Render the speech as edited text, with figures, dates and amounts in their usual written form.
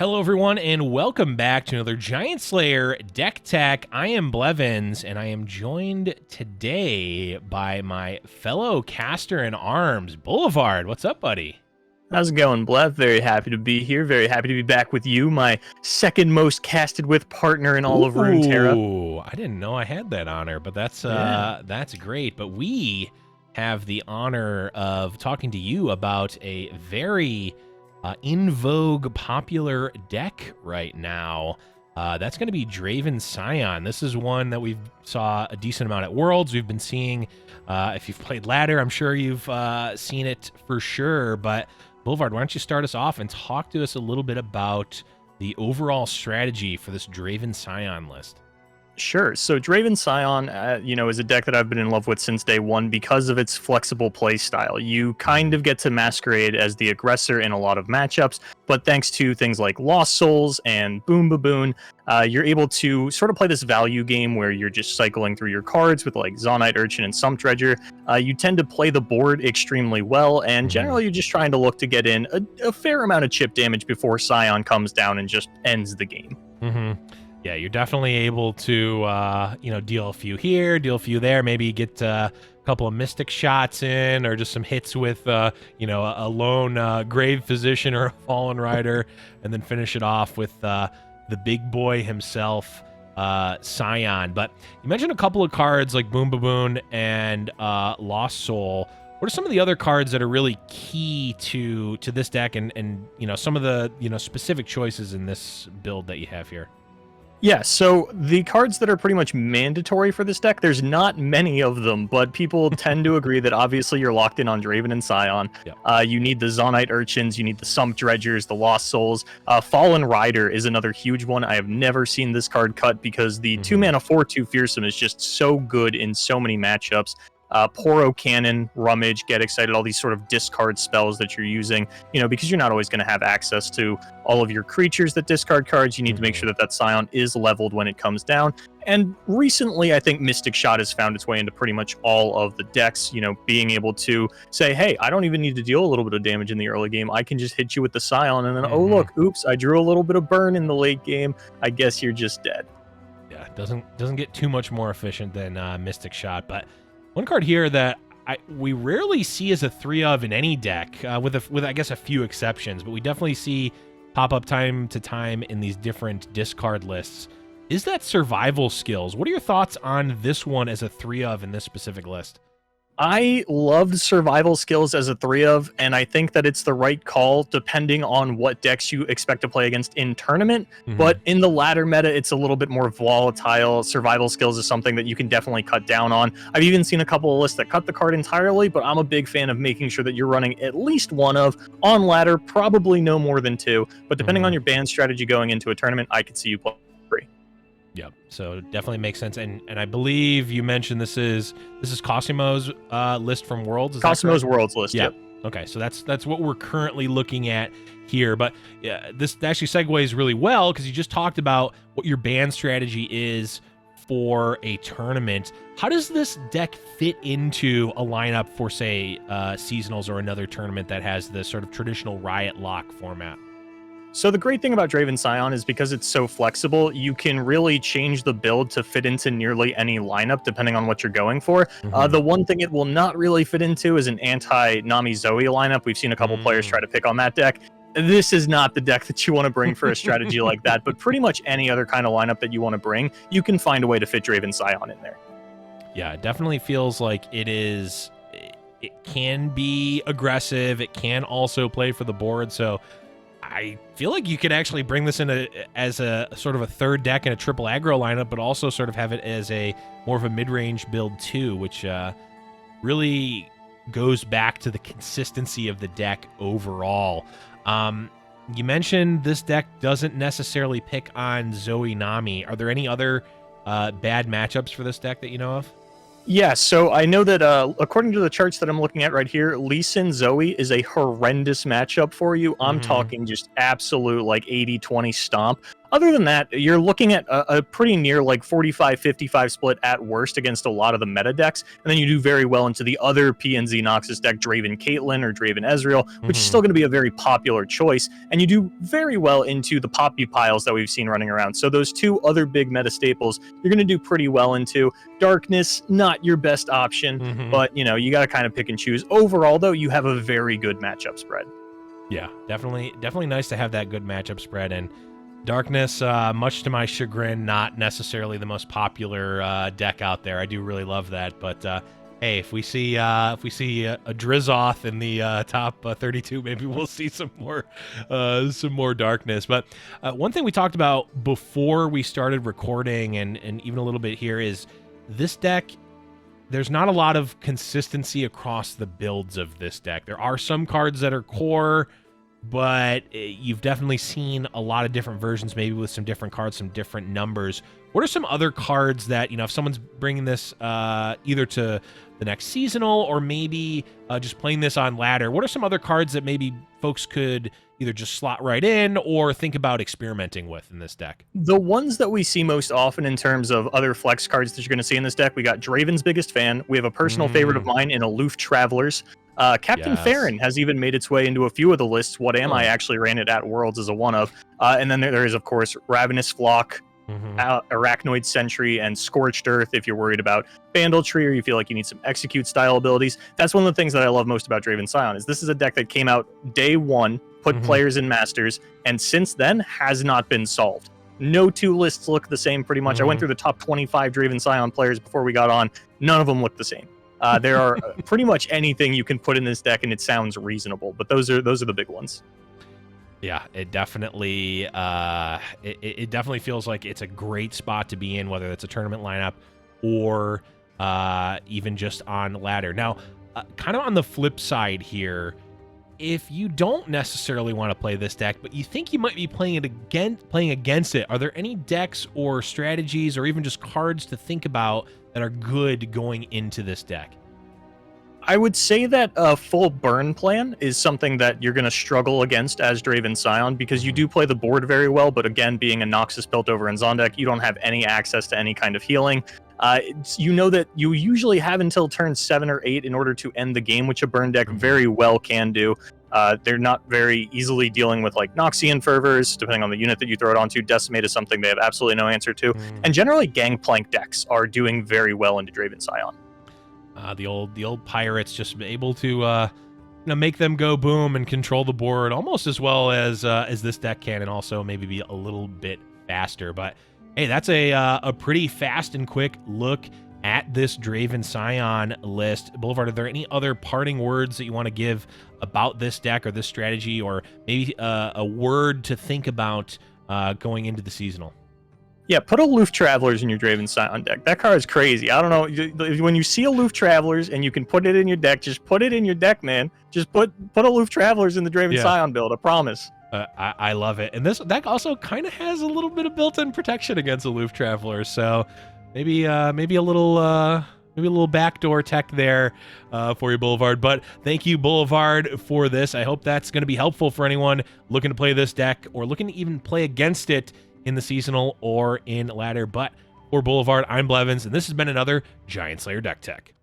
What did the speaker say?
Hello, everyone, and welcome back to another Giant Slayer Deck Tech. I am Blevins, and I am joined today by my fellow caster in arms, Boulevard. What's up, buddy? How's it going, Blev? Very happy to be here. Very happy to be back with you, my second most casted with partner in all of Runeterra. Ooh, I didn't know I had that honor, but that's great. But we have the honor of talking to you about a very in vogue popular deck right now. That's going to be Draven Sion. This is one that we've saw a decent amount at Worlds. We've been seeing, if you've played Ladder, I'm sure you've seen it for sure. But Boulevard, why don't you start us off and talk to us a little bit about the overall strategy for this Draven Sion list? Sure. So Draven Sion, is a deck that I've been in love with since day one because of its flexible play style. You kind of get to masquerade as the aggressor in a lot of matchups, but thanks to things like Lost Souls and Boom Baboon, you're able to sort of play this value game where you're just cycling through your cards with like Zonite Urchin and Sump Dredger. You tend to play the board extremely well, and generally you're just trying to look to get in a fair amount of chip damage before Sion comes down and just ends the game. Yeah, you're definitely able to, deal a few here, deal a few there, maybe get a couple of mystic shots in, or just some hits with, a lone grave physician or a fallen rider, and then finish it off with the big boy himself, Sion. But you mentioned a couple of cards like Boom Baboon and Lost Soul. What are some of the other cards that are really key to this deck, and some of the specific choices in this build that you have here? Yeah, so the cards that are pretty much mandatory for this deck, there's not many of them, but people tend to agree that obviously you're locked in on Draven and Sion. Yep. You need the Zonite Urchins, you need the Sump Dredgers, the Lost Souls. Fallen Rider is another huge one. I have never seen this card cut because the 2-mana 4/2 Fearsome is just so good in so many matchups. Poro Cannon, Rummage, Get Excited, all these sort of discard spells that you're using, because you're not always going to have access to all of your creatures that discard cards. You need to make sure that Sion is leveled when it comes down. And recently, I think Mystic Shot has found its way into pretty much all of the decks, being able to say, hey, I don't even need to deal a little bit of damage in the early game. I can just hit you with the Sion, and then, oh, look, oops, I drew a little bit of burn in the late game. I guess you're just dead. Yeah, it doesn't get too much more efficient than Mystic Shot, but one card here that we rarely see as a 3-of in any deck, with I guess a few exceptions, but we definitely see pop up time to time in these different discard lists, is that Survival Skills. What are your thoughts on this one as a 3-of in this specific list? I loved Survival Skills as a 3-of, and I think that it's the right call depending on what decks you expect to play against in tournament. But in the ladder meta, it's a little bit more volatile. Survival Skills is something that you can definitely cut down on. I've even seen a couple of lists that cut the card entirely, but I'm a big fan of making sure that you're running at least one of. On ladder, probably no more than 2. But depending on your ban strategy going into a tournament, I could see you play 3. Yep. So it definitely makes sense. And I believe you mentioned this is Cosimo's list from Worlds. Is Cosimo's Worlds list. Yep. Okay. So that's what we're currently looking at here. But this actually segues really well because you just talked about what your ban strategy is for a tournament. How does this deck fit into a lineup for, say, seasonals or another tournament that has the sort of traditional Riot Lock format? So the great thing about Draven Sion is because it's so flexible, you can really change the build to fit into nearly any lineup depending on what you're going for. The one thing it will not really fit into is an anti-Nami Zoe lineup. We've seen a couple players try to pick on that deck. This is not the deck that you want to bring for a strategy like that, but pretty much any other kind of lineup that you want to bring, you can find a way to fit Draven Sion in there. Yeah, it definitely feels like it can be aggressive. It can also play for the board, so I feel like you could actually bring this in as a sort of a third deck in a triple aggro lineup, but also sort of have it as a more of a mid-range build too, which really goes back to the consistency of the deck overall. You mentioned this deck doesn't necessarily pick on Zoe Nami. Are there any other bad matchups for this deck that you know of? Yeah, so I know that according to the charts that I'm looking at right here, Lee Sin Zoe is a horrendous matchup for you. I'm talking just absolute like 80-20 stomp. Other than that, you're looking at a pretty near like 45-55 split at worst against a lot of the meta decks, and then you do very well into the other PNZ Noxus deck, Draven Caitlyn or Draven Ezreal, which is still going to be a very popular choice, and you do very well into the Poppy piles that we've seen running around. So those two other big meta staples, you're going to do pretty well into. Darkness, not your best option, but you know, you got to kind of pick and choose. Overall, though, you have a very good matchup spread. Yeah, definitely nice to have that good matchup spread. And Darkness, much to my chagrin, not necessarily the most popular deck out there. I do really love that, but hey, if we see a Drizzoth in the top 32, maybe we'll see some more Darkness. But one thing we talked about before we started recording, and even a little bit here, is this deck. There's not a lot of consistency across the builds of this deck. There are some cards that are core, but you've definitely seen a lot of different versions, maybe with some different cards, some different numbers. What are some other cards that, you know, if someone's bringing this either to the next seasonal or maybe just playing this on ladder, what are some other cards that maybe folks could either just slot right in or think about experimenting with in this deck? The ones that we see most often in terms of other flex cards that you're going to see in this deck, we got Draven's biggest fan. We have a personal favorite of mine in Aloof Travelers. Captain Farron has even made its way into a few of the lists. What Am I actually ran it at Worlds as a one of. And then there is, of course, Ravenous Flock, Arachnoid Sentry, and Scorched Earth if you're worried about Bandle Tree or you feel like you need some execute style abilities. That's one of the things that I love most about Draven Sion is this is a deck that came out day one, put players in Masters, and since then has not been solved. No two lists look the same pretty much. I went through the top 25 Draven Sion players before we got on. None of them look the same. There are pretty much anything you can put in this deck and it sounds reasonable, but those are the big ones. Yeah, it definitely it definitely feels like it's a great spot to be in, whether it's a tournament lineup or even just on ladder. Now, kind of on the flip side here, if you don't necessarily want to play this deck, but you think you might be playing against it, are there any decks or strategies or even just cards to think about that are good going into this deck? I would say that a full burn plan is something that you're going to struggle against as Draven Sion because you do play the board very well, but again, being a Noxus built over in Zondek, you don't have any access to any kind of healing. You know that you usually have until turn 7 or 8 in order to end the game, which a burn deck very well can do. They're not very easily dealing with like Noxian Fervors, depending on the unit that you throw it onto. Decimate is something they have absolutely no answer to. And generally, Gangplank decks are doing very well into Draven Sion. The old pirates just able to make them go boom and control the board almost as well as this deck can, and also maybe be a little bit faster. But hey, that's a pretty fast and quick look at this Draven Sion list. Boulevard, are there any other parting words that you want to give about this deck or this strategy, or maybe a word to think about going into the seasonal? Yeah, put Aloof Travelers in your Draven Sion deck. That card is crazy. I don't know. When you see Aloof Travelers and you can put it in your deck, just put it in your deck, man. Just put Aloof Travelers in the Draven Sion build. I promise. I love it. And this deck also kind of has a little bit of built-in protection against Aloof Travelers. So maybe a little backdoor tech there for you, Boulevard. But thank you, Boulevard, for this. I hope that's going to be helpful for anyone looking to play this deck or looking to even play against it in the seasonal or in ladder. But for Boulevard, I'm Blevins, and this has been another Giant Slayer Deck Tech.